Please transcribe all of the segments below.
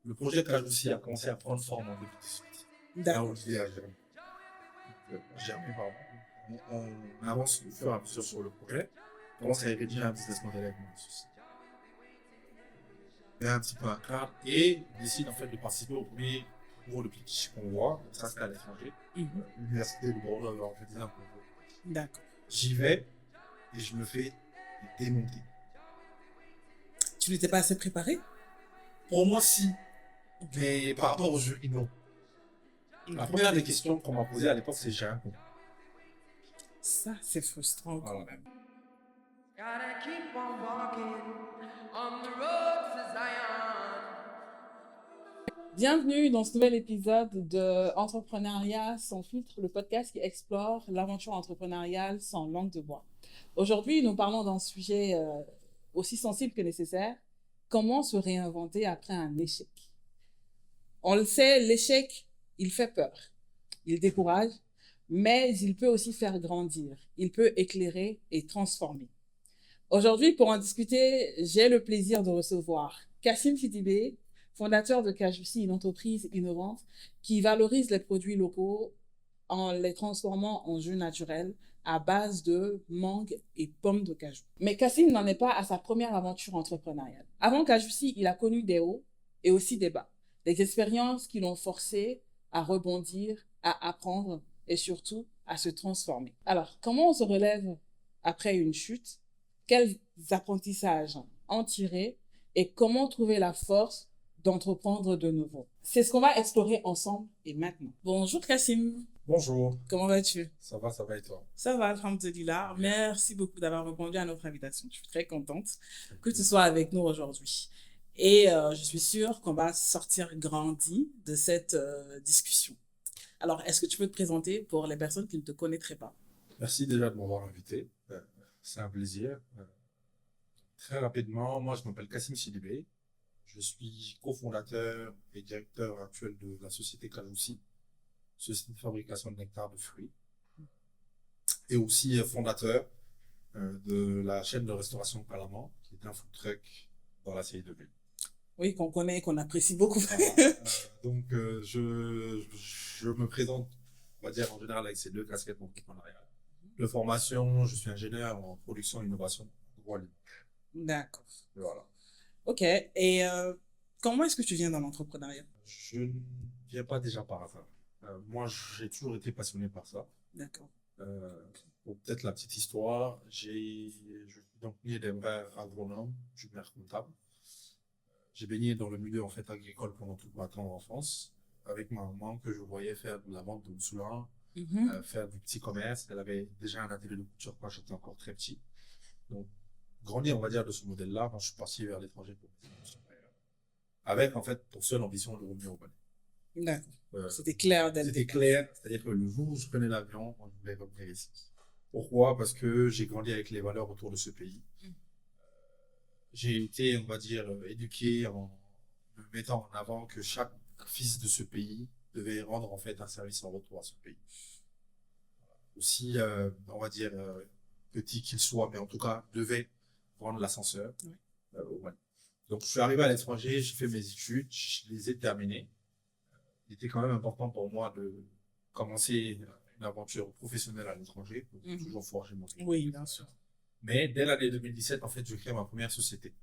le projet Kajoussi a commencé à prendre forme en 2018. Là où l'idée a germé, pardon. On avance au fur et à mesure sur le projet. On commence à rédiger un business model avec mon associé. On met un petit peu un cadre et on décide en fait de participer au premier concours de pitch qu'on voit. Donc ça, c'était à l'étranger. L'université de Bordeaux avait organisé un concours. D'accord. J'y vais et je me fais démonter. Tu n'étais pas assez préparé? Pour moi, si. Mais par rapport au jeu, non. La première des questions qu'on m'a posées à l'époque, c'est j'ai un compte. Ça, c'est frustrant quand même. Gotta keep on walking on the road to Zion. Bienvenue dans ce nouvel épisode de Entrepreneuriat sans filtre, le podcast qui explore l'aventure entrepreneuriale sans langue de bois. Aujourd'hui, nous parlons d'un sujet aussi sensible que nécessaire. Comment se réinventer après un échec? On le sait, l'échec, il fait peur, il décourage, mais il peut aussi faire grandir, il peut éclairer et transformer. Aujourd'hui, pour en discuter, j'ai le plaisir de recevoir Kassim Sidibé, fondateur de Kajoussi, une entreprise innovante qui valorise les produits locaux en les transformant en jus naturels à base de mangue et pommes de cajou. Mais Kassim n'en est pas à sa première aventure entrepreneuriale. Avant Kajoussi, il a connu des hauts et aussi des bas, des expériences qui l'ont forcé à rebondir, à apprendre et surtout à se transformer. Alors, comment on se relève après une chute? Quels apprentissages en tirer et comment trouver la force d'entreprendre de nouveau? C'est ce qu'on va explorer ensemble et maintenant. Bonjour Kassim. Bonjour. Comment vas-tu? Ça va et toi? Ça va, alhamdoulilah. Merci beaucoup d'avoir répondu à notre invitation. Je suis très contente que tu sois avec nous aujourd'hui. Et je suis sûre qu'on va sortir grandi de cette discussion. Alors, est-ce que tu peux te présenter pour les personnes qui ne te connaîtraient pas? Merci déjà de m'avoir invité. C'est un plaisir. Très rapidement, moi je m'appelle Kassim Sidibé. Je suis cofondateur et directeur actuel de la société Kajoussi, société de fabrication de nectar de fruits, et aussi fondateur de la chaîne de restauration Calaman, qui est un food truck dans la série de ville. Oui, qu'on connaît et qu'on apprécie beaucoup. Voilà. Donc je me présente, on va dire en général avec ces deux casquettes entrepreneuriales. De formation, je suis ingénieur en production et innovation. Voilà. D'accord. Voilà. Ok. Et comment est-ce que tu viens dans l'entrepreneuriat? Je ne viens pas déjà par hasard. Moi, j'ai toujours été passionné par ça. D'accord. Pour peut-être la petite histoire, je suis donc né d'un père agronome, d'une mère comptable. J'ai baigné dans le milieu en fait agricole pendant toute ma tendre enfance, avec ma maman que je voyais faire de la vente de mousselin, faire du petit commerce. Elle avait déjà un atelier de couture quand j'étais encore très petit. Donc, grandir, on va dire, de ce modèle-là, quand je suis parti vers l'étranger pour mes études supérieures. Avec, en fait, pour seule ambition de revenir au Mali. D'accord. C'était clair dès le C'était départ. clair, c'est-à-dire que le jour où je prenais l'avion, je voulais revenir ici. Pourquoi? Parce que j'ai grandi avec les valeurs autour de ce pays. J'ai été, on va dire, éduqué en me mettant en avant que chaque fils de ce pays devait rendre en fait un service en retour à ce pays. Aussi, on va dire, petit qu'il soit, mais en tout cas, devait prendre l'ascenseur au Mali. Donc, je suis arrivé à l'étranger, j'ai fait mes études, je les ai terminées. Il était quand même important pour moi de commencer une aventure professionnelle à l'étranger pour toujours forger mon technique. Oui, bien sûr. Mais dès l'année 2017, en fait, je crée ma première société.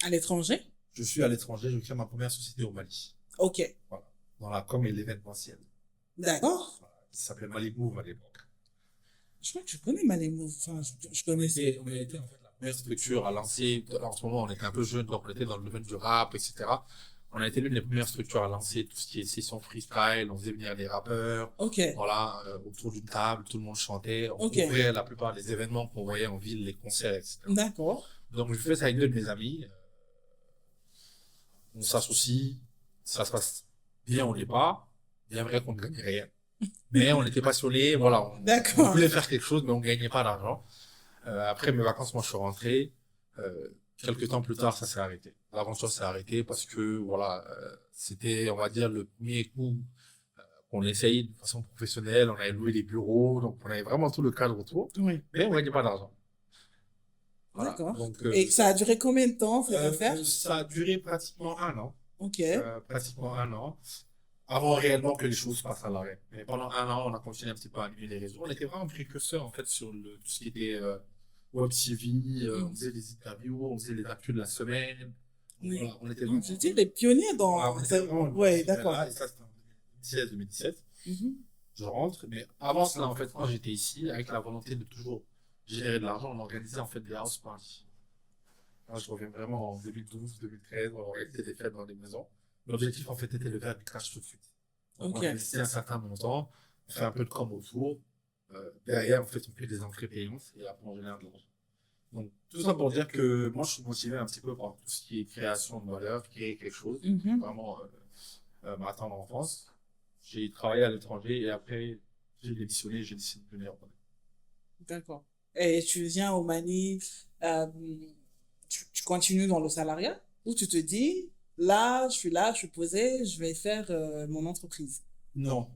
À l'étranger? Je suis à l'étranger, je crée ma première société au Mali. Ok. Voilà. Dans la com et l'événementiel. D'accord. Voilà. Ça s'appelait Malibu à l'époque. Je crois que je connais Malémou. Enfin, je connaissais. On a été en fait la première structure à lancer. En ce moment, on était un peu jeune, donc on était dans le domaine du rap, etc. On a été l'une des premières structures à lancer tout ce qui est session freestyle. On faisait venir des rappeurs. Ok. Voilà, autour d'une table, tout le monde chantait. On Ok. couvrait la plupart des événements qu'on voyait en ville, les concerts, etc. D'accord. Donc, je fais ça avec deux de mes amis. On s'associe, ça se passe bien au départ. Bien vrai qu'on ne gagnait rien. Mais on était passionnés, voilà. D'accord. On voulait faire quelque chose, mais on gagnait pas d'argent. Après mes vacances, moi, je suis rentré. Quelques temps plus tard, ça s'est arrêté. L'aventure s'est arrêtée parce que, voilà, c'était, on va dire, le premier coup qu'on essayait de façon professionnelle. On avait loué des bureaux, donc on avait vraiment tout le cadre autour. Oui. Mais on gagnait pas d'argent. Voilà. D'accord. Donc, Et ça a duré combien de temps, cette affaire? ça a duré pratiquement un an. Ok. pratiquement 1 an, avant réellement que les choses passent à l'arrêt. Mais pendant 1 an, on a continué un petit peu à animer les réseaux. On était vraiment précurseurs, en fait, sur tout ce qui était Web TV, on faisait des interviews, on faisait les actus de la semaine. Oui. Voilà, on était Donc, vraiment, je dis les pionniers voilà, dans... on était vraiment Ouais, d'accord. là, et ça, c'était en 2016-2017. Mhm. Je rentre, mais avant cela, en fait, quand j'étais ici, avec la volonté de toujours générer de l'argent, on organisait en fait des house parties. Moi, je reviens vraiment en 2012, 2013, on organisait des fêtes dans des maisons. L'objectif, en fait, était de faire du cash tout de suite. Donc, Ok. on investit un certain montant, on fait un peu de com autour. Derrière, en fait, on fait des entrées payantes et après, on génère de l'argent. Donc, tout ça pour dire que moi, je suis motivé un petit peu par tout ce qui est création de valeur, créer quelque chose, Mhm. vraiment m'attendre en France. J'ai travaillé à l'étranger et après, j'ai démissionné, j'ai décidé de venir. D'accord. Et tu viens au Mali, euh, tu continues dans le salariat ou tu te dis, là, je suis posé, je vais faire mon entreprise. Non.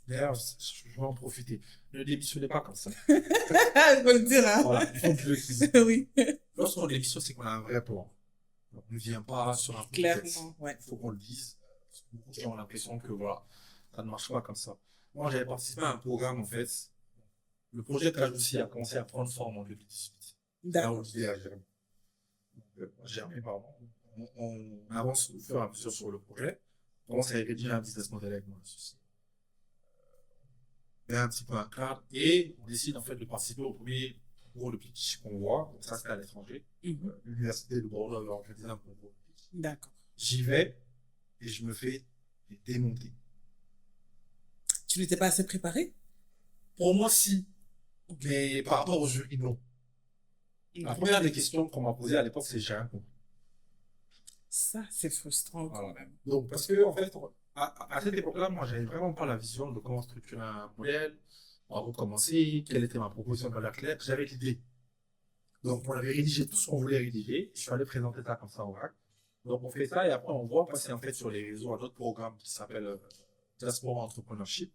D'ailleurs, je vais en profiter. Ne démissionnez pas comme ça. Il faut le dire, hein? Voilà, il faut que je le dise. Oui, Lorsqu'on démissionne, c'est qu'on a un vrai plan. Donc, on ne vient pas sur un coup de tête. clairement, ouais. Il faut qu'on le dise. Parce que beaucoup de gens ont l'impression que voilà, ça ne marche pas comme ça. Moi, j'avais participé à un programme, en fait. Le projet de Kajoussi a commencé à prendre forme en 2018. Là où D'accord. l'idée a germé. Germé, pardon. On avance au fur et à mesure sur le projet. On commence à rédiger un business model avec mon associé. On met un petit peu un cadre et on décide en fait de participer au premier concours de pitch qu'on voit. Donc ça, c'était à l'étranger. Mhm. L'université de Bordeaux avait organisé un concours de pitch. D'accord. J'y vais et je me fais démonter. Tu n'étais pas assez préparé? Pour moi, si. Mais par rapport au jury, non. La première des questions qu'on m'a posées à l'époque, c'est j'ai un compris. Ça, c'est frustrant quand Voilà. même. Donc, parce que, en fait, à cette époque-là, moi, j'avais vraiment pas la vision de comment structurer un modèle, par où commencer, quelle était ma proposition de valeur claire. J'avais l'idée. Donc, on avait rédigé tout ce qu'on voulait rédiger. Je suis allé présenter ça comme ça au RAC. Donc, on fait ça et après, on voit passer, en fait, sur les réseaux un autre programme qui s'appelle Diaspora Entrepreneurship,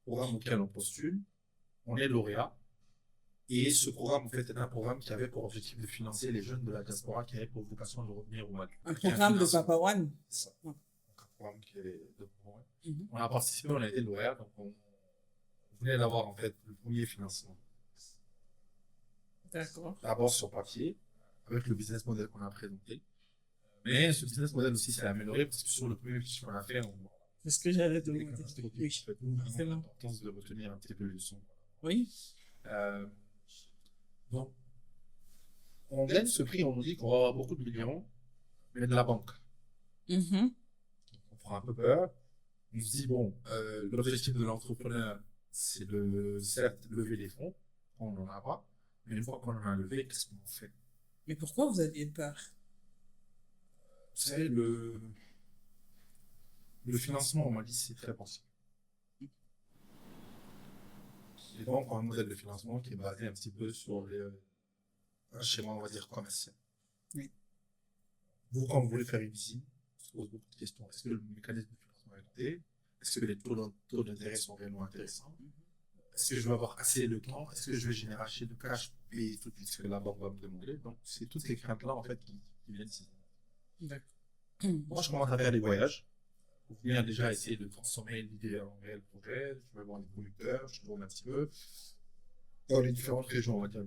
programme auquel on postule. On est lauréat. Et ce programme, en fait, est un programme qui avait pour objectif de financer les jeunes de la diaspora qui avaient pour vocation de revenir au Mali. Un programme de financement. Papa One. C'est ça. Ouais. Donc, un programme qui est de programme. Mhm. On a participé, on a été lauréat, donc on venait d'avoir en fait le premier financement. D'accord. D'abord sur papier, avec le business model qu'on a présenté. Mais ce business model aussi s'est amélioré parce que sur le premier pitch qu'on a fait, on C'est ce que j'allais te a demander. Oui, c'est l'importance de retenir un petit peu les leçons. oui. Euh, donc, on gagne ce prix, on nous dit qu'on va avoir beaucoup de millions, mais de la banque. Mhm. On prend un peu peur. On se dit, bon, l'objectif de l'entrepreneur, c'est de, certes, lever des fonds. On n'en a pas. Mais une fois qu'on en a levé, qu'est-ce qu'on fait? Mais pourquoi vous aviez peur? Vous savez, le financement, on m'a dit, c'est très possible. Les banques ont un modèle de financement qui est basé un petit peu sur un schéma, on va dire, commercial. Oui. Vous, quand vous voulez faire une visite, on se pose beaucoup de questions. Est-ce que le mécanisme de financement est adapté? Est-ce que les taux d'intérêt sont réellement intéressants? Est-ce que je vais avoir assez de temps? Est-ce que je vais générer assez de cash pour payer tout ce que la banque va me demander? Donc, c'est toutes ces craintes-là, en fait, qui viennent ici. D'accord. Moi, je commence à faire des voyages pour venir déjà essayer de transformer l'idée en réel projet. Je vais voir les producteurs, je tourne un petit peu dans les différentes régions, on va dire.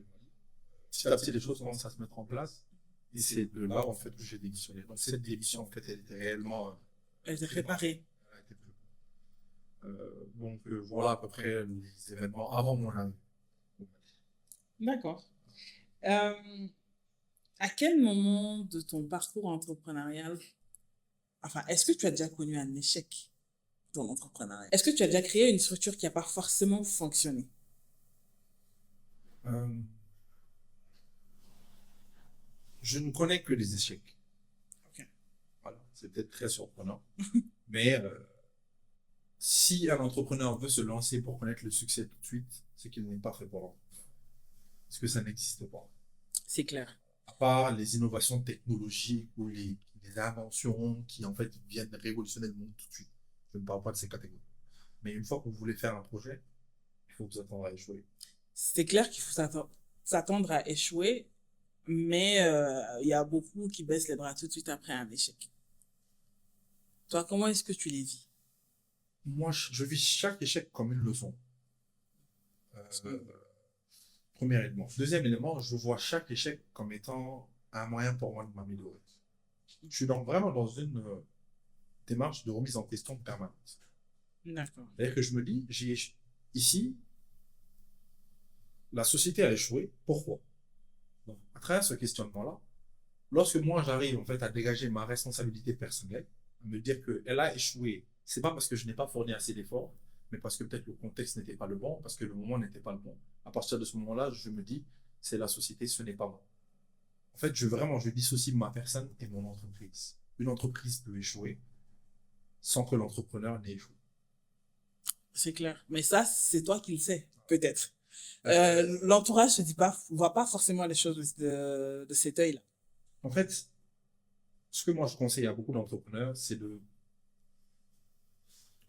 Petit à petit, les choses commencent à se mettre en place. Et c'est de là, en fait, que j'ai démissionné. Donc, cette démission, en fait, elle était réellement Elle était préparée. elle a été préparée. Donc, voilà à peu près les événements avant mon arrivée. D'accord. À quel moment de ton parcours entrepreneurial, enfin, est-ce que tu as déjà connu un échec dans l'entrepreneuriat? Est-ce que tu as déjà créé une structure qui n'a pas forcément fonctionné? Euh, je ne connais que les échecs. Ok. Voilà, c'est peut-être très surprenant. Mais si un entrepreneur veut se lancer pour connaître le succès tout de suite, c'est qu'il n'est pas fait pour l'entrepreneuriat. Parce que ça n'existe pas. C'est clair. À part les innovations technologiques ou les inventions qui en fait viennent révolutionner le monde tout de suite. Je ne parle pas de ces catégories. Mais une fois que vous voulez faire un projet, il faut vous attendre à échouer. C'est clair qu'il faut s'attendre à échouer. mais il y a beaucoup qui baissent les bras tout de suite après un échec. Toi, comment est-ce que tu les vis? Moi, je vis chaque échec comme une leçon. Euh, Premier élément. Deuxième élément, je vois chaque échec comme étant un moyen pour moi de m'améliorer. Je suis vraiment dans une démarche de remise en question permanente. D'accord. C'est-à-dire que je me dis, ici, la société a échoué. Pourquoi? Donc, à travers ce questionnement-là, lorsque moi j'arrive en fait à dégager ma responsabilité personnelle, à me dire qu'elle a échoué, c'est pas parce que je n'ai pas fourni assez d'efforts, mais parce que peut-être le contexte n'était pas le bon, parce que le moment n'était pas le bon. À partir de ce moment-là, je me dis, c'est la société, ce n'est pas moi. En fait, je dissocie ma personne et mon entreprise. Une entreprise peut échouer sans que l'entrepreneur n'ait échoué. C'est clair. Mais ça, c'est toi qui le sais, peut-être. Euh, L'entourage ne voit pas forcément les choses de cet œil-là. En fait, ce que moi je conseille à beaucoup d'entrepreneurs, c'est de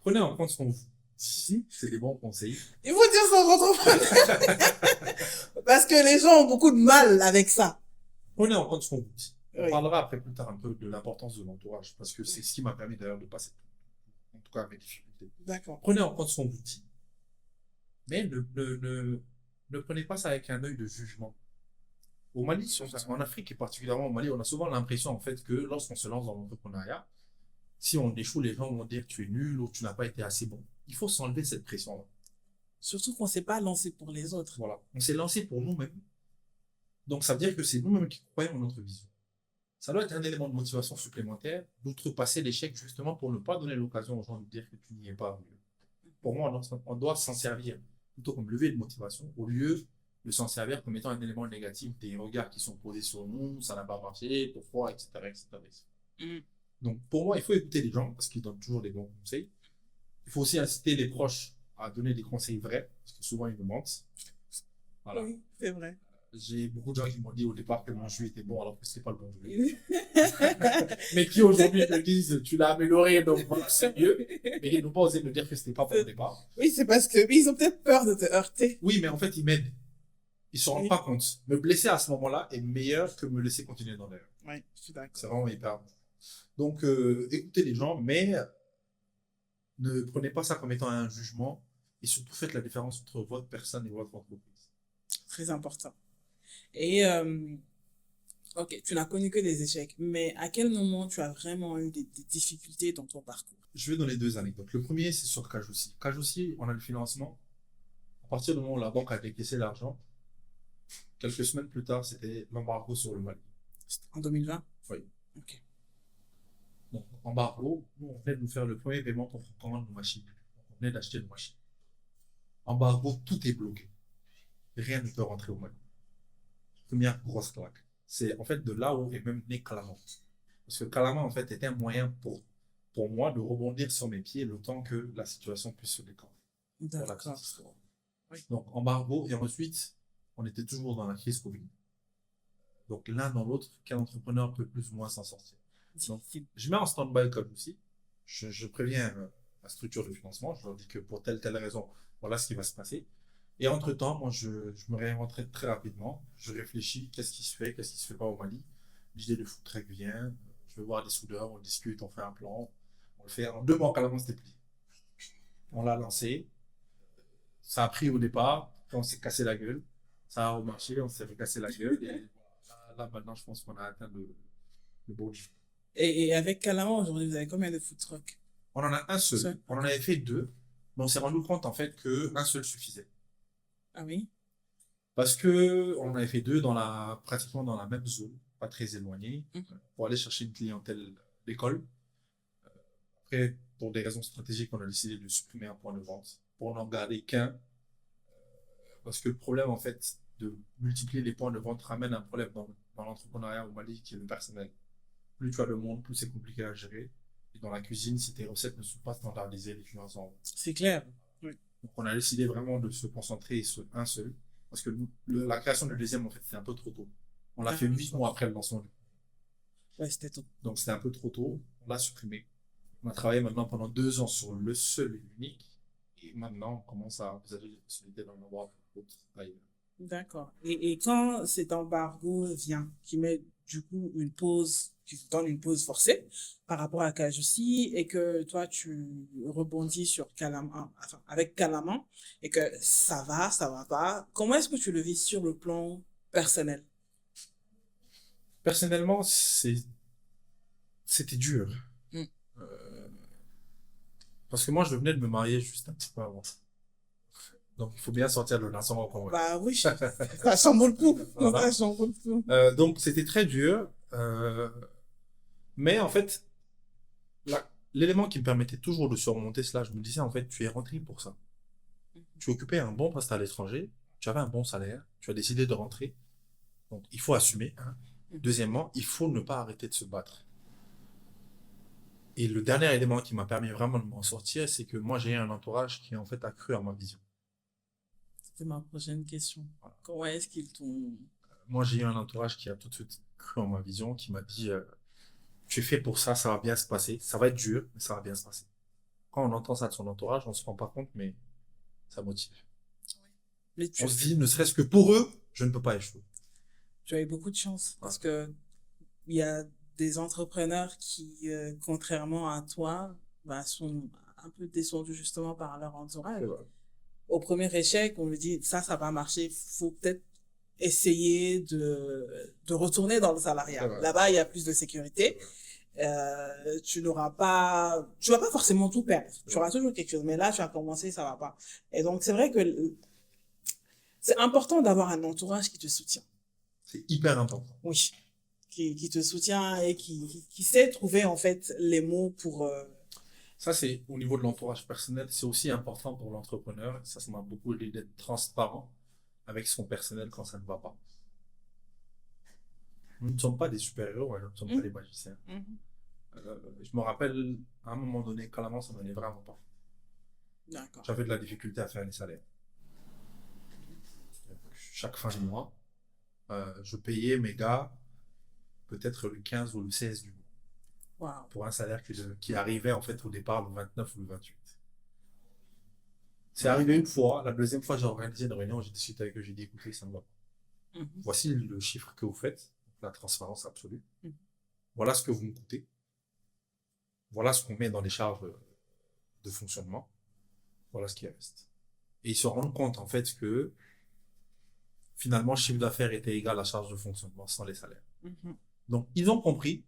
prenez en compte ce qu'on vous dit, c'est des bons conseils. Il faut dire ça aux entrepreneurs. Parce que les gens ont beaucoup de mal avec ça. Prenez en compte ce qu'on vous dit. On Oui. parlera après plus tard un peu de l'importance de l'entourage, parce que c'est ce qui m'a permis d'ailleurs de passer, en tout cas mes difficultés. D'accord. Prenez en compte ce qu'on vous dit, mais ne prenez pas ça avec un œil de jugement. Au Mali, en Afrique et particulièrement au Mali, on a souvent l'impression en fait que lorsqu'on se lance dans l'entrepreneuriat, si on échoue, les gens vont dire que tu es nul ou que tu n'as pas été assez bon. Il faut s'enlever cette pression-là. Surtout qu'on ne s'est pas lancé pour les autres. Voilà. On s'est lancé pour nous-mêmes. Donc ça veut dire que c'est nous-mêmes qui croyons en notre vision. Ça doit être un élément de motivation supplémentaire d'outrepasser l'échec justement pour ne pas donner l'occasion aux gens de dire que tu n'y es pas arrivé. Pour moi, on doit s'en servir plutôt comme levier de motivation au lieu de s'en servir comme étant un élément négatif des regards qui sont posés sur nous, ça n'a pas marché, pourquoi, etc., etc. Mm. Donc pour moi, il faut écouter les gens parce qu'ils donnent toujours des bons conseils. Il faut aussi inciter les proches à donner des conseils vrais parce que souvent ils nous mentent. Voilà. Oui, c'est vrai. J'ai beaucoup de gens qui m'ont dit au départ que mon jus était bon alors que c'était pas le bon jus. Mais qui aujourd'hui me disent tu l'as amélioré donc voilà, c'est mieux. Mais ils n'ont pas osé me dire que c'était pas bon au départ. Oui, c'est parce que ils ont peut-être peur de te heurter. Oui, mais en fait ils m'aident. Ils se rendent Oui. pas compte. Me blesser à ce moment-là est meilleur que me laisser continuer dans l'erreur. Oui, je suis d'accord. C'est vraiment hyper important. Donc écoutez les gens, mais ne prenez pas ça comme étant un jugement et surtout faites la différence entre votre personne et votre entreprise. Très important. Et, ok, tu n'as connu que des échecs, mais à quel moment tu as vraiment eu des difficultés dans ton parcours? Je vais donner deux anecdotes. Le premier, c'est sur Kajoussi. Kajoussi, on a le financement. À partir du moment où la banque a décaissé l'argent, quelques semaines plus tard, c'était l'embargo sur le Mali. En 2020? Oui. Ok. Donc, embargo, nous, on venait de nous faire le premier paiement pour prendre nos machines. On venait d'acheter nos machines. Embargo, tout est bloqué. Rien ne peut rentrer au Mali. Première grosse claque. C'est en fait de là où est même né Calama. Parce que Calama, en fait, était un moyen pour moi de rebondir sur mes pieds le temps que la situation puisse se décanter. Pour la petite D'accord. histoire. Donc, embargo, et ensuite, on était toujours dans la crise Covid. Donc, l'un dans l'autre, quel entrepreneur peut plus ou moins s'en sortir? Donc, Difficile. je mets en stand-by comme aussi. Je préviens la structure de financement. Je leur dis que pour telle raison, voilà ce qui va se passer. Et entre-temps, moi, je me réinventerai très rapidement. Je réfléchis, qu'est-ce qui se fait, qu'est-ce qui se fait pas au Mali. L'idée de food truck vient. Je vais voir des soudeurs, on discute, on fait un plan. On le fait en 2 mois qu'à l'avance, c'était plié. On l'a lancé. Ça a pris au départ. Puis on s'est cassé la gueule. Ça a remarché, on s'est cassé la gueule. Et là, maintenant, je pense qu'on a atteint le beau niveau. Et avec Calama, aujourd'hui, vous avez combien de food trucks? On en a un seul. Seul. On en avait fait 2. Mais on s'est rendu compte, en fait, qu'un seul suffisait. Ah oui? Parce que on avait fait 2 pratiquement dans la même zone, pas très éloignée, pour aller chercher une clientèle d'école. Après, pour des raisons stratégiques, on a décidé de supprimer un point de vente pour n'en garder qu'un. Parce que le problème, en fait, de multiplier les points de vente ramène un problème dans l'entrepreneuriat au Mali qui est le personnel. Plus tu as de monde, plus c'est compliqué à gérer. Et dans la cuisine, si tes recettes ne sont pas standardisées, les clients s'en vont. C'est clair. Oui. Donc, on a décidé vraiment de se concentrer sur un seul. Parce que la création du deuxième, en fait, c'était un peu trop tôt. On l'a fait 8 mois après le lancement. Ouais, c'était tout. Donc, c'était un peu trop tôt. On l'a supprimé. On a travaillé maintenant pendant 2 ans sur le seul et l'unique. Et maintenant, on commence à envisager les possibilités d'en avoir d'autres ailleurs. D'accord. Et quand cet embargo vient, qui met du coup une pause, qui te donne une pause forcée par rapport à Kajusi et que toi tu rebondis sur Kalaman, enfin avec Kalaman et que ça va pas, comment est-ce que tu le vis sur le plan personnel? Personnellement, c'était dur. Mm. Euh, Parce que moi, je venais de me marier juste un petit peu avant. Donc, il faut bien sortir de la relation quand même. Bah oui, ça semble le coup. Voilà. Ça semble le coup. Donc, c'était très dur. Mais en fait, l'élément qui me permettait toujours de surmonter cela, je me disais, en fait, tu es rentré pour ça. Tu occupais un bon poste à l'étranger, tu avais un bon salaire, tu as décidé de rentrer. Donc, il faut assumer, hein. Deuxièmement, il faut ne pas arrêter de se battre. Et le dernier élément qui m'a permis vraiment de m'en sortir, c'est que moi, j'ai eu un entourage qui, en fait, a cru à ma vision. C'était ma prochaine question. Comment est-ce qu'ils t'ont... Moi, j'ai eu un entourage qui a tout de suite cru en ma vision, qui m'a dit, tu es fait pour ça va bien se passer. Ça va être dur, mais ça va bien se passer. Quand on entend ça de son entourage, on se rend pas compte, mais ça motive. Mais On se dit, ne serait-ce que pour eux, je ne peux pas échouer. tu as eu beaucoup de chance parce que il y a des entrepreneurs qui, contrairement à toi, bah, sont un peu descendus justement par leur entourage. C'est vrai. Au premier échec, on lui dit, ça va marcher, faut peut-être essayer de retourner dans le salariat. C'est vrai. Là-bas, il y a plus de sécurité. Tu vas pas forcément tout perdre. Tu auras toujours quelque chose. Mais là, tu as commencé, ça va pas. Et donc, c'est vrai que c'est important d'avoir un entourage qui te soutient. C'est hyper important. Oui. Qui te soutient et qui sait trouver, en fait, les mots pour, Ça, c'est au niveau de l'entourage personnel, c'est aussi important pour l'entrepreneur. Ça m'a beaucoup aidé d'être transparent avec son personnel quand ça ne va pas. Nous ne sommes pas des super-héros, hein, nous ne sommes pas des magiciens. Je me rappelle, à un moment donné, quand l'avance, ça n'allait vraiment pas. D'accord. J'avais de la difficulté à faire les salaires. Chaque fin de mois, je payais mes gars peut-être le 15 ou le 16 du mois Wow. pour un salaire qui arrivait en fait au départ le 29 ou le 28. C'est arrivé une fois, la deuxième fois j'ai organisé une réunion, j'ai discuté avec eux, j'ai dit écoutez, ça ne va pas. Voici le chiffre que vous faites, la transparence absolue. Voilà ce que vous me coûtez. Voilà ce qu'on met dans les charges de fonctionnement. Voilà ce qui reste. Et ils se rendent compte en fait que finalement le chiffre d'affaires était égal à la charge de fonctionnement sans les salaires. Donc ils ont compris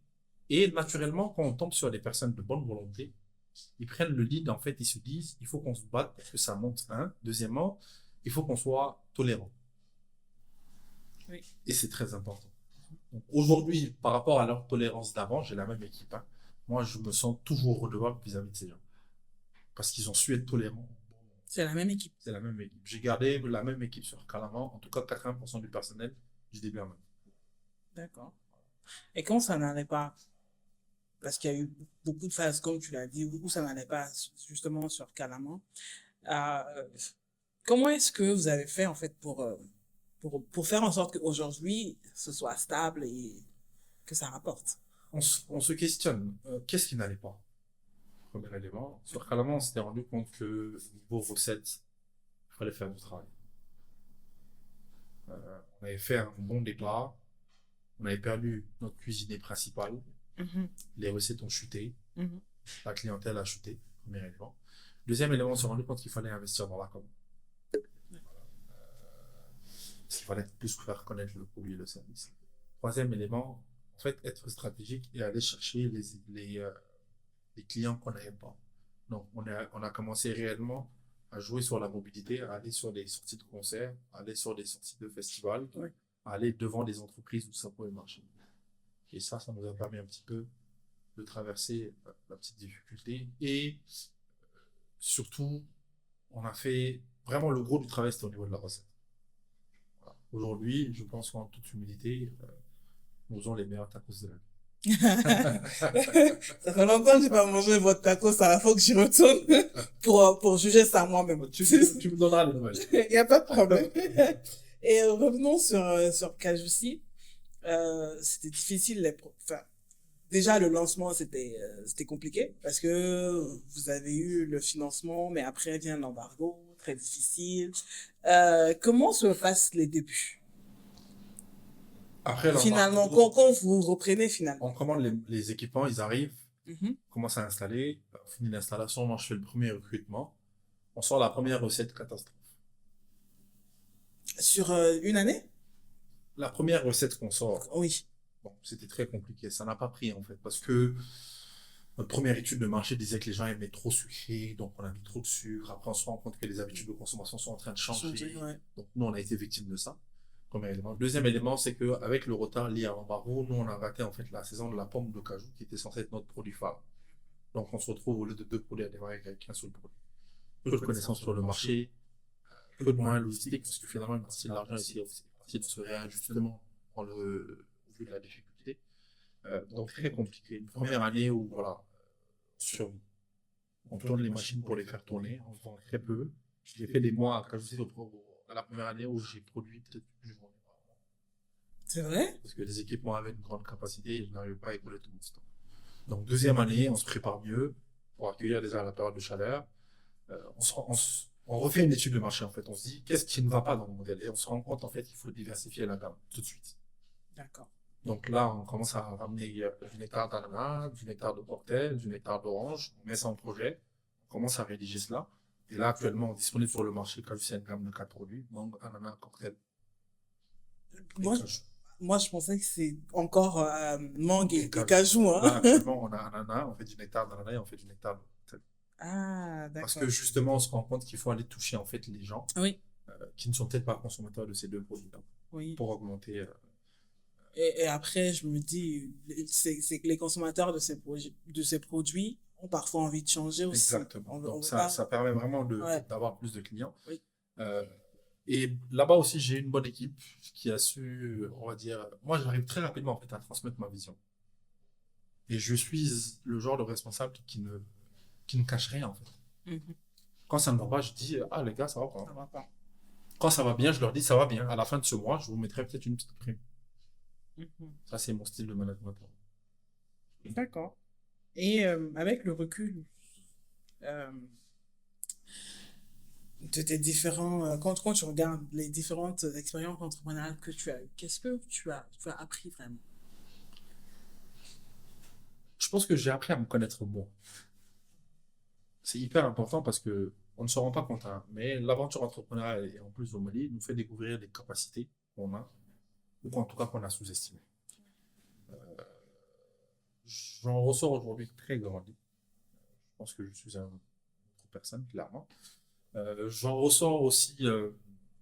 et naturellement quand on tombe sur des personnes de bonne volonté, ils prennent le lead en fait, ils se disent il faut qu'on se batte pour que ça monte. Deuxièmement, il faut qu'on soit tolérant. Oui. Et c'est très important. Donc aujourd'hui, par rapport à leur tolérance d'avant, j'ai la même équipe. Moi, je me sens toujours redevable vis-à-vis de ces gens. Parce qu'ils ont su être tolérants. C'est la même équipe. C'est la même équipe. J'ai gardé la même équipe sur Calaman, en tout cas 80% du personnel du début à maintenant. D'accord. Et quand ça n'allait pas, parce qu'il y a eu beaucoup de phases, comme tu l'as dit, où ça n'allait pas justement sur Calaman, comment est-ce que vous avez fait en fait pour faire en sorte qu'aujourd'hui ce soit stable et que ça rapporte? On se questionne. Qu'est-ce qui n'allait pas? Premier élément. Sur Calaman, on s'était rendu compte que niveau recettes, il fallait faire du travail. On avait fait un bon départ. On avait perdu notre cuisinier principal. Les recettes ont chuté. La clientèle a chuté. Premier élément. Deuxième élément, on s'est rendu compte qu'il fallait investir dans la com. Parce qu'il fallait plus faire connaître le produit et le service. Troisième élément, en fait, être stratégique et aller chercher les clients qu'on n'avait pas. Donc, on a commencé réellement à jouer sur la mobilité, à aller sur des sorties de concerts, à aller sur des sorties de festivals, à aller devant des entreprises où ça pouvait marcher. Et ça nous a permis un petit peu de traverser la petite difficulté. Et surtout, on a fait vraiment le gros du travail, c'était au niveau de la recette. Voilà. Aujourd'hui, je pense qu'en toute humilité, nous avons les meilleurs tacos de la vie. Ça fait longtemps que j'ai pas mangé votre taco, ça faut que j'y retourne pour juger ça moi-même. Tu me donneras les nouvelles. Il n'y a pas de problème. Et revenons sur Kajusi. C'était difficile. Enfin, déjà, le lancement, c'était compliqué parce que vous avez eu le financement, mais après vient l'embargo. très difficile. Comment se passent les débuts? Après, Finalement, quand vous reprenez finalement. on commande les équipements, ils arrivent, Mhm. on commence à installer. On finit l'installation, moi je fais le premier recrutement. On sort la première recette catastrophe. Sur une année? La première recette qu'on sort, Oui. bon, c'était très compliqué. Ça n'a pas pris en fait parce que notre première étude de marché disait que les gens aimaient trop sucré, donc on a mis trop de sucre. Après, on se rend compte que les habitudes de consommation sont en train de changer. Ouais. Donc, nous, on a été victime de ça. Premier élément. Deuxième élément, c'est qu'avec le retard lié à l'embargo, nous, on a raté en fait la saison de la pomme de cajou qui était censée être notre produit phare. Donc, on se retrouve au lieu de deux produits à démarrer avec un seul produit. Peu de connaissances sur le marché, peu de moyens logistiques, parce que finalement, une partie de l'argent ici, c'est partie de ce réajustement au vu de la difficulté. Donc, très compliqué. Une première année où, voilà, sur, on tourne les machines pour les faire tourner, on vend très peu. J'ai fait des mois à la première année où j'ai produit peut-être une journée par mois. C'est vrai? Parce que les équipements avaient une grande capacité et je n'arrivais pas à écouler tout mon stock. Donc, deuxième année, on se prépare mieux pour accueillir déjà la période de chaleur. On refait une étude de marché en fait. On se dit qu'est-ce qui ne va pas dans le modèle et on se rend compte en fait qu'il faut diversifier la gamme tout de suite. D'accord. Donc là, on commence à ramener du nectar d'ananas, du nectar de cocktail, du nectar d'orange. On met ça en projet. On commence à rédiger cela. Et là, actuellement, disponible sur le marché, Cajou, c'est une gamme de 4 produits. Mangue, ananas, cocktail. Moi, je pensais que c'est encore mangue et cajou. cajou. Hein. Là, actuellement, on a ananas, on fait du nectar d'ananas et on fait du nectar de cocktail. Ah, d'accord. Parce que justement, on se rend compte qu'il faut aller toucher en fait les gens Oui. qui ne sont peut-être pas consommateurs de ces deux produits-là Oui. pour augmenter. Et après, je me dis, c'est que les consommateurs de ces produits ont parfois envie de changer aussi. Exactement. Donc, ça permet vraiment d'avoir plus de clients. Oui. Et là-bas aussi, j'ai une bonne équipe qui a su, on va dire, moi, j'arrive très rapidement en fait à transmettre ma vision. Et je suis le genre de responsable qui ne cache rien en fait. Mhm. Quand ça ne va pas, je dis, ah les gars, ça va pas. Ça va pas. Quand ça va bien, je leur dis, ça va bien. À la fin de ce mois, je vous mettrai peut-être une petite prime. Mhm. Ça, c'est mon style de management. D'accord. Et avec le recul euh, de tes différents, quand tu regardes les différentes expériences entrepreneuriales que tu as eues, qu'est-ce que tu as appris vraiment? Je pense que j'ai appris à me connaître moi. C'est hyper important parce que on ne se rend pas compte, hein, mais l'aventure entrepreneuriale et en plus au Mali nous fait découvrir des capacités qu'on a, ou en tout cas qu'on a sous-estimées. J'en ressors aujourd'hui très grandi. Je pense que je suis une autre personne, clairement. J'en ressors aussi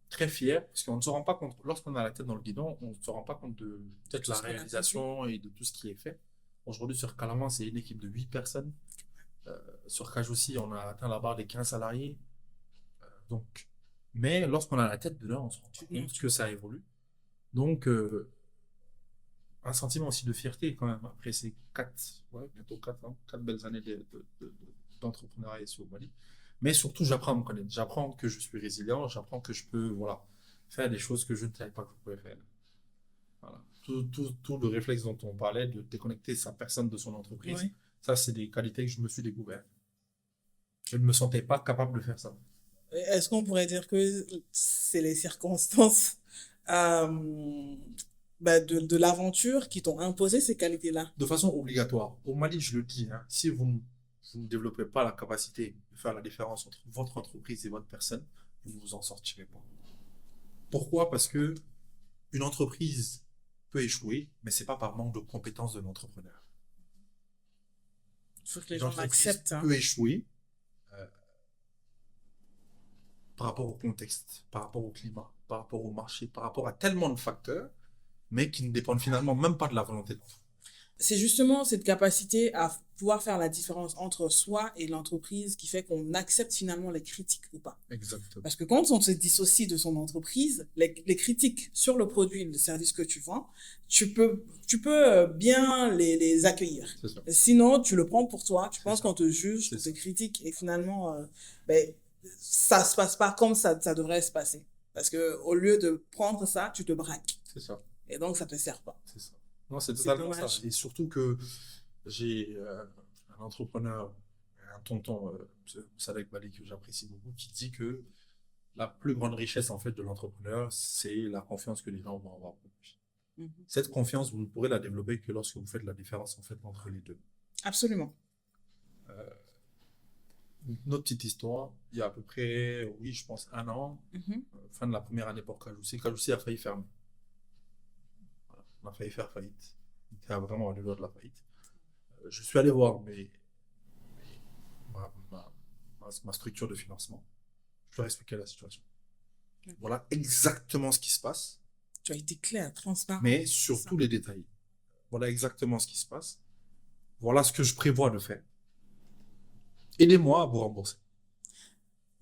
très fier, parce qu'on ne se rend pas compte, lorsqu'on a la tête dans le guidon, on ne se rend pas compte de peut-être la réalisation et de tout ce qui est fait. Aujourd'hui, sur Calaman, c'est une équipe de 8 personnes. Sur Cage aussi, on a atteint la barre des 15 salariés. Donc, mais lorsqu'on a la tête dedans, on se rend compte que ça évolue. Donc, un sentiment aussi de fierté quand même. Après ces bientôt 4 ans, 4 belles années d'entrepreneuriat ici au Mali. Mais surtout, j'apprends à me connaître. J'apprends que je suis résilient. J'apprends que je peux, voilà, faire des choses que je ne savais pas que je pouvais faire. Voilà. Tout le réflexe dont on parlait, de déconnecter sa personne de son entreprise, Oui. ça, c'est des qualités que je me suis découvert. Je ne me sentais pas capable de faire ça. Est-ce qu'on pourrait dire que c'est les circonstances de l'aventure qui t'ont imposé ces qualités-là? De façon obligatoire. Au Mali, je le dis, hein, si vous ne développez pas la capacité de faire la différence entre votre entreprise et votre personne, vous ne vous en sortirez pas. Pourquoi? Parce que une entreprise peut échouer, mais c'est pas par manque de compétences de l'entrepreneur. Il faut que les gens l'acceptent. Peut échouer par rapport au contexte, par rapport au climat, par rapport au marché, par rapport à tellement de facteurs, mais qui ne dépendent finalement même pas de la volonté de l'entreprise. C'est justement cette capacité à pouvoir faire la différence entre soi et l'entreprise qui fait qu'on accepte finalement les critiques ou pas. Exactement. Parce que quand on se dissocie de son entreprise, les critiques sur le produit, le service que tu vends, tu peux bien les accueillir. Sinon, tu le prends pour toi, tu penses qu'on te juge, qu'on te critique et finalement, ça se passe pas comme ça devrait se passer. Parce que au lieu de prendre ça, tu te braques. C'est ça. Et donc, ça te sert pas. C'est ça. Non, c'est totalement ça. Et surtout que j'ai un entrepreneur, un tonton, Sadek Bali, que j'apprécie beaucoup, qui dit que la plus grande richesse en fait de l'entrepreneur, c'est la confiance que les gens vont avoir pour lui. Mhm. Cette confiance, vous ne pourrez la développer que lorsque vous faites la différence en fait entre les deux. Absolument. Une autre petite histoire, il y a à peu près, oui, je pense 1 an, Mhm. fin de la première année pour Cajoussi. Cajoussi a failli fermer. Voilà. On a failli faire faillite. On était vraiment à deux doigts de la faillite. Je suis allé voir ma structure de financement. Je leur ai expliqué la situation. Voilà exactement ce qui se passe, Tu as été clair, transparent. mais sur tous les détails. Voilà exactement ce qui se passe. Voilà ce que je prévois de faire. Aidez-moi à vous rembourser.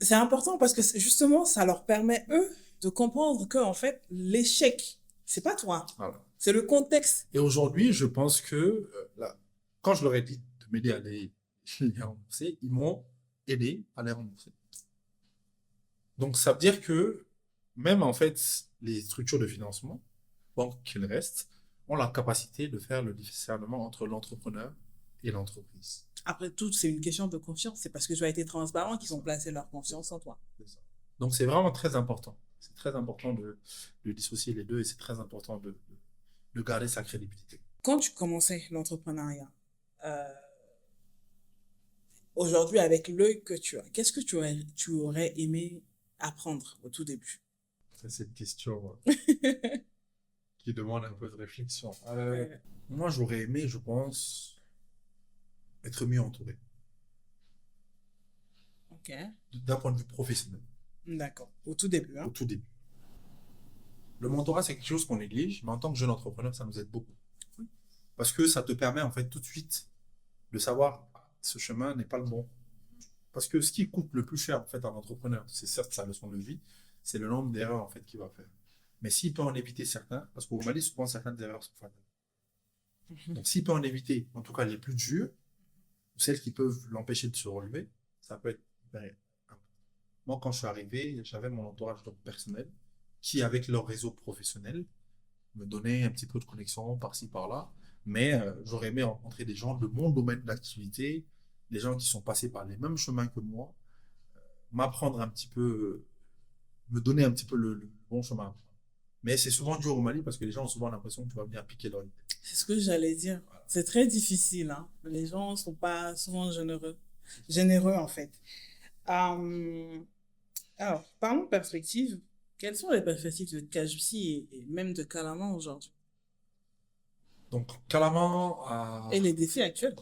C'est important parce que justement, ça leur permet, eux, de comprendre que, en fait, l'échec, c'est pas toi, Voilà. c'est le contexte. Et aujourd'hui, je pense que là, quand je leur ai dit de m'aider à les rembourser, ils m'ont aidé à les rembourser. Donc, ça veut dire que même en fait, les structures de financement, banques qu'il reste, ont la capacité de faire le discernement entre l'entrepreneur et l'entreprise. Après tout, c'est une question de confiance. C'est parce que tu as été transparent qu'ils ont placé leur confiance en toi. C'est ça. Donc, c'est vraiment très important. C'est très important de dissocier les deux et c'est très important de garder sa crédibilité. Quand tu commençais l'entrepreneuriat, euh, aujourd'hui, avec l'œil que tu as, qu'est-ce que tu aurais aimé apprendre au tout début? Ça, c'est une question qui demande un peu de réflexion. Moi, j'aurais aimé, je pense, être mieux entouré Ok, d'un point de vue professionnel, d'accord. Au tout début, au hein? tout début. Le mentorat, c'est quelque chose qu'on néglige, mais en tant que jeune entrepreneur, ça nous aide beaucoup. Parce que ça te permet, en fait, tout de suite de savoir ce chemin n'est pas le bon. Parce que ce qui coûte le plus cher, en fait, à l'entrepreneur, c'est certes sa leçon de vie, c'est le nombre d'erreurs, en fait, qu'il va faire. Mais s'il peut en éviter certains, parce qu'au Mali, souvent, certaines erreurs sont fatales. Donc, s'il peut en éviter, en tout cas, les plus dures, ou celles qui peuvent l'empêcher de se relever, ça peut être hyper important. Moi, quand je suis arrivé, j'avais mon entourage donc, personnel qui, avec leur réseau professionnel, me donnait un petit peu de connexion par-ci, par-là. Mais j'aurais aimé rencontrer des gens de mon domaine d'activité, des gens qui sont passés par les mêmes chemins que moi, m'apprendre un petit peu, me donner un petit peu le bon chemin. Mais c'est souvent dur au Mali parce que les gens ont souvent l'impression que tu vas venir piquer leur idée. C'est ce que j'allais dire. C'est très difficile, hein. Les gens ne sont pas souvent généreux. Généreux, en fait. Alors, parlons perspective. Quelles sont les perspectives de Cajusi et même de Calaman aujourd'hui? Donc, Kalaman, Et les défis actuels?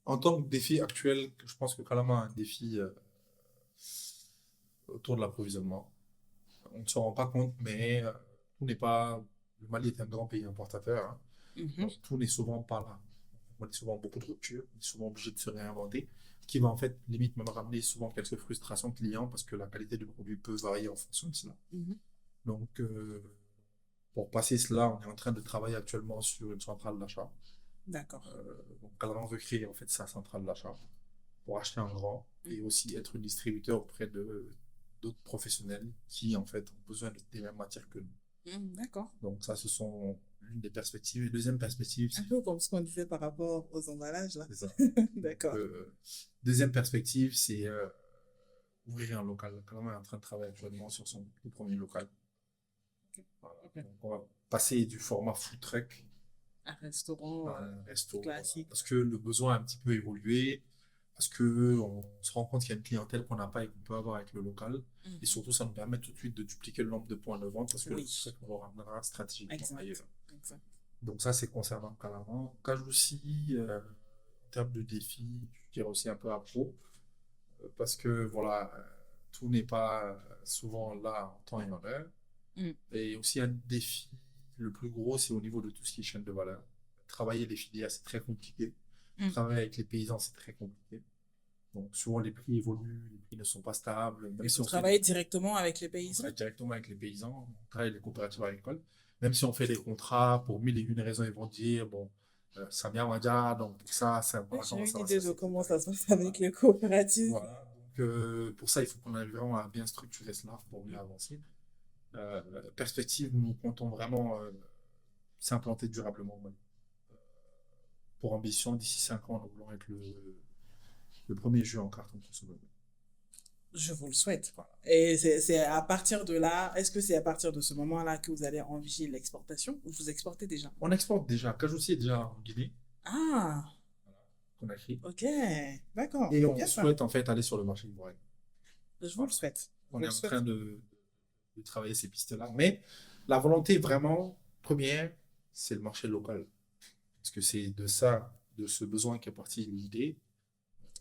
en tant que défi actuel, je pense que Kalaman a un défi autour de l'approvisionnement. On ne se rend pas compte, mais tout n'est pas. Le Mali est un grand pays importateur. Hein. Mhm. Donc, tout n'est souvent pas là. On a souvent beaucoup de ruptures, on est souvent obligé de se réinventer, ce qui va en fait limite même ramener souvent quelques frustrations clients parce que la qualité du produit peut varier en fonction de cela. Mhm. Donc, pour passer cela, on est en train de travailler actuellement sur une centrale d'achat. D'accord. Donc, Calran veut créer en fait sa centrale d'achat pour acheter en grand et aussi être distributeur auprès de d'autres professionnels qui en fait ont besoin des mêmes matières que nous. D'accord. Donc ça, ce sont l'une des perspectives. Et deuxième perspective, Un peu comme ce qu'on disait par rapport aux emballages, là. c'est ça. D'accord. Deuxième perspective, c'est ouvrir un local. Calran est en train de travailler actuellement sur son tout premier local. Voilà. Ok. Donc, on va passer du format food truck Un restaurant à un resto. classique. Parce que le besoin a un petit peu évolué, parce qu'on se rend compte qu'il y a une clientèle qu'on n'a pas et qu'on peut avoir avec le local. Et surtout, ça nous permet tout de suite de dupliquer le nombre de points de vente parce que Oui. c'est qu'on le ramènera stratégiquement ailleurs. Exact. Exact. Donc ça, c'est concernant Calaran. Cajoussi, en termes de défis, je dirais aussi un peu à pro, parce que voilà, tout n'est pas souvent là en temps et en heure. Et aussi un défi, le plus gros, c'est au niveau de tout ce qui est chaîne de valeur. Travailler les filières, c'est très compliqué. Travailler avec les paysans, c'est très compliqué. Donc souvent, les prix évoluent, les prix ne sont pas stables. Même Il si faut on fait travailler directement avec les on paysans. travaille directement avec les paysans, on travaille avec les coopératives agricoles. Même si on fait des contrats, pour mille et une raisons, ils vont dire, bon, Samia Madia, donc pour ça, ça va J'ai une ça va idée se de passer, comment etc. ça se passe avec les coopératives. Voilà. Donc, pour ça, il faut qu'on arrive vraiment à bien structurer cela pour mieux avancer. Perspective, nous comptons vraiment s'implanter durablement au Mali. Pour ambition, d'ici 5 ans, nous voulons être le premier jeu en carton consommable. Je vous le souhaite. Et c'est à partir de là, est-ce que c'est à partir de ce moment-là que vous allez envisager l'exportation ou vous exportez déjà? On exporte déjà. Kajouci est déjà en Guinée, Ah, Conakry. ok, d'accord. Et on Bien ça. souhaite en fait aller sur le marché ivoirien. Je vous le souhaite. Je On vous est le en souhaite. train de travailler ces pistes-là. Mais la volonté vraiment première, c'est le marché local. Parce que c'est de ça, de ce besoin qu'est partie l'idée.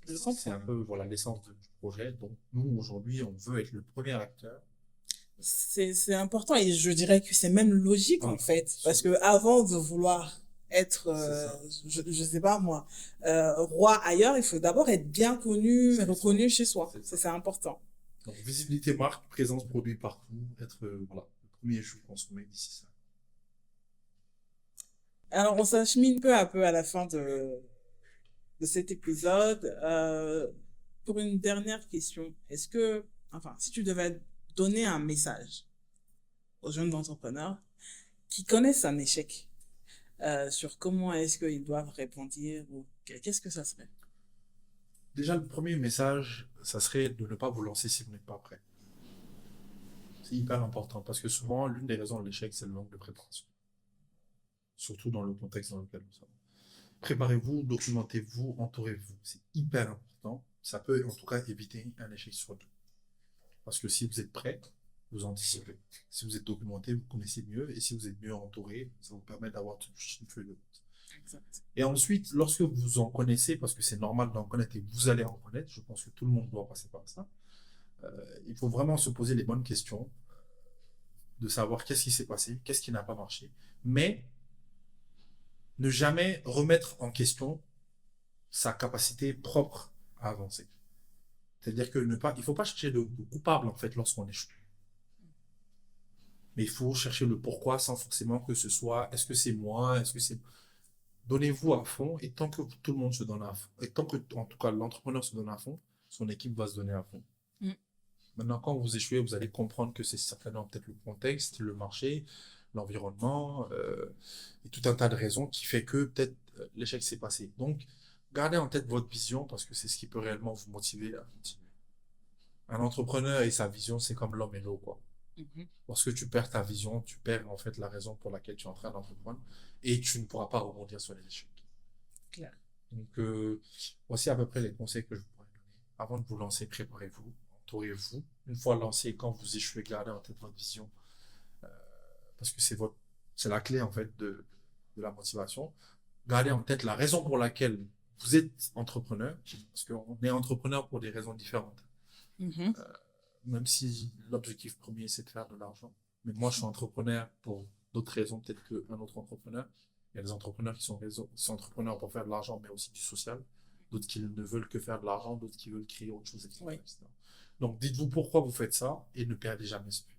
Je C'est comprends. un peu voilà, l'essence du projet. Donc nous, aujourd'hui, on veut être le premier acteur. C'est important et je dirais que c'est même logique en Voilà. fait. Parce que avant de vouloir être, C'est ça. je sais pas moi, roi ailleurs, il faut d'abord être bien connu, C'est reconnu ça. chez soi. C'est ça. C'est important. Donc visibilité marque, présence produit partout, être voilà, le premier jeu consommé d'ici ça. Alors, on s'achemine peu à peu à la fin de cet épisode. Pour une dernière question, est-ce que, enfin, si tu devais donner un message aux jeunes entrepreneurs qui connaissent un échec, sur comment est-ce qu'ils doivent répondre ou qu'est-ce que ça serait? Déjà, le premier message, ça serait de ne pas vous lancer si vous n'êtes pas prêt. C'est hyper important parce que souvent, l'une des raisons de l'échec, c'est le manque de préparation. Surtout dans le contexte dans lequel nous sommes. Préparez-vous, documentez-vous, entourez-vous. C'est hyper important. Ça peut en tout cas éviter un échec sur deux. Parce que si vous êtes prêt, vous anticipez. Si vous êtes documenté, vous connaissez mieux. Et si vous êtes mieux entouré, ça vous permet d'avoir une feuille de route. Exact. Et ensuite, lorsque vous en connaissez, parce que c'est normal d'en connaître et vous allez en connaître, je pense que tout le monde doit passer par ça, il faut vraiment se poser les bonnes questions, de savoir qu'est-ce qui s'est passé, qu'est-ce qui n'a pas marché, mais ne jamais remettre en question sa capacité propre à avancer. C'est-à-dire que il faut pas chercher de coupable en fait lorsqu'on échoue. Mais il faut chercher le pourquoi sans forcément que ce soit est-ce que c'est moi, est-ce que c'est. Donnez-vous à fond et tant que tout le monde se donne à fond, et tant que en tout cas l'entrepreneur se donne à fond, son équipe va se donner à fond. Mm. Maintenant, quand vous échouez, vous allez comprendre que c'est certainement peut-être le contexte, le marché, l'environnement, et tout un tas de raisons qui fait que peut-être l'échec s'est passé. Donc, gardez en tête votre vision parce que c'est ce qui peut réellement vous motiver à continuer. Un entrepreneur et sa vision, c'est comme l'homme et l'eau, quoi. Mhm. Lorsque tu perds ta vision, tu perds en fait la raison pour laquelle tu es en train d'entreprendre et tu ne pourras pas rebondir sur les échecs. Clair. Donc, voici à peu près les conseils que je vous pourrais donner. Avant de vous lancer, préparez-vous, entourez-vous. Une fois lancé, quand vous échouez, gardez en tête votre vision euh, parce que c'est la clé en fait de la motivation. Gardez en tête la raison pour laquelle vous êtes entrepreneur, parce qu'on est entrepreneur pour des raisons différentes. Mhm. Même si l'objectif premier c'est de faire de l'argent. Mais moi, je suis entrepreneur pour d'autres raisons, peut-être qu'un autre entrepreneur. Il y a des entrepreneurs qui sont entrepreneurs pour faire de l'argent, mais aussi du social. D'autres qui ne veulent que faire de l'argent, d'autres qui veulent créer autre chose, etc. Oui. etc. Donc, dites-vous pourquoi vous faites ça et ne perdez jamais ce but.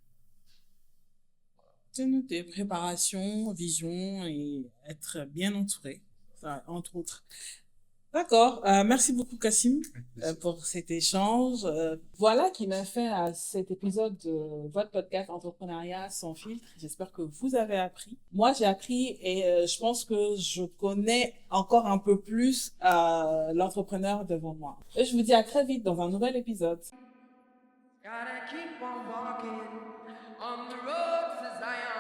C'est noté. Préparation, vision et être bien entouré. Ça, entre autres. D'accord. Merci beaucoup, Kassim, pour cet échange. Voilà qui m'a fait à cet épisode de votre podcast Entrepreneuriat sans filtre. J'espère que vous avez appris. Moi, j'ai appris et je pense que je connais encore un peu plus l'entrepreneur devant moi. Et je vous dis à très vite dans un nouvel épisode. Gotta keep on walking on the road to Zion.